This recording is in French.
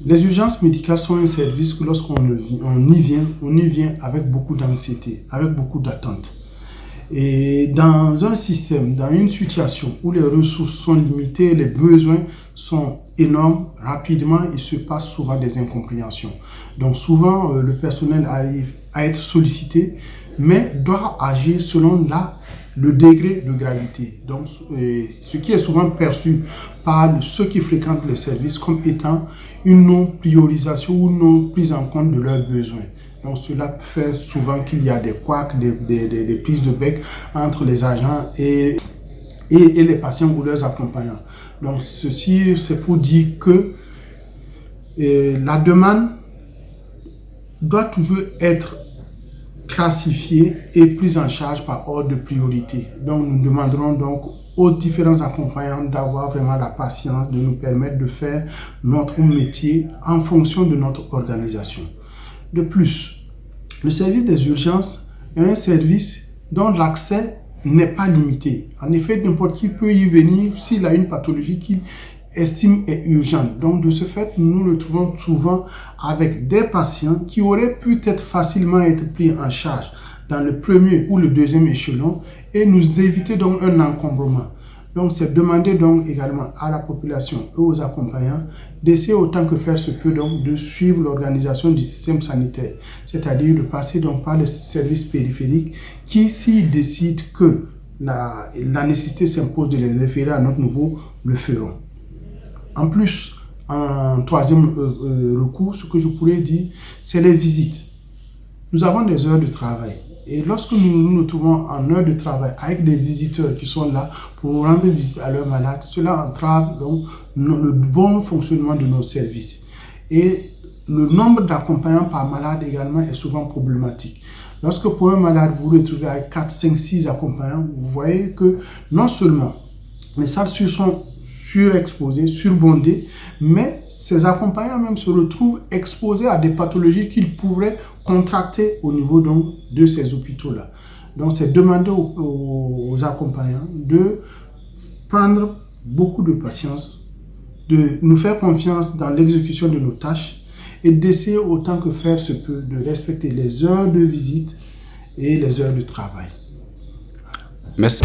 Les urgences médicales sont un service que lorsqu'on y vient avec beaucoup d'anxiété, avec beaucoup d'attente. Et dans un système, dans une situation où les ressources sont limitées, les besoins sont énormes, rapidement, il se passe souvent des incompréhensions. Donc souvent, le personnel arrive à être sollicité, mais doit agir selon le degré de gravité. Donc, ce qui est souvent perçu par ceux qui fréquentent les services comme étant une non-priorisation ou non prise en compte de leurs besoins. Donc, cela fait souvent qu'il y a des couacs, des prises de bec entre les agents et les patients ou leurs accompagnants. Donc, ceci, c'est pour dire que la demande doit toujours être classifiée et prise en charge par ordre de priorité. Donc, nous demanderons donc aux différents accompagnants d'avoir vraiment la patience de nous permettre de faire notre métier en fonction de notre organisation. De plus, le service des urgences est un service dont l'accès n'est pas limité. En effet, n'importe qui peut y venir s'il a une pathologie qu'il estime est urgente. Donc, de ce fait, nous nous retrouvons souvent avec des patients qui auraient pu facilement être pris en charge dans le premier ou le deuxième échelon et nous éviter donc un encombrement. Donc, c'est demander donc également à la population et aux accompagnants d'essayer autant que faire se peut donc de suivre l'organisation du système sanitaire, c'est-à-dire de passer donc par les services périphériques qui, s'ils décident que la nécessité s'impose de les référer à notre niveau, le feront. En plus, en troisième recours, ce que je pourrais dire, c'est les visites. Nous avons des heures de travail. Et lorsque nous nous trouvons en heure de travail avec des visiteurs qui sont là pour rendre visite à leurs malades, cela entrave donc le bon fonctionnement de nos services. Et le nombre d'accompagnants par malade également est souvent problématique. Lorsque pour un malade, vous vous retrouvez avec 4, 5, 6 accompagnants, vous voyez que non seulement les salles sont surexposées, surbondées, mais ces accompagnants même se retrouvent exposés à des pathologies qu'ils pourraient contracter au niveau donc de ces hôpitaux-là. Donc, c'est demander aux accompagnants de prendre beaucoup de patience, de nous faire confiance dans l'exécution de nos tâches et d'essayer autant que faire se peut de respecter les heures de visite et les heures de travail. Merci.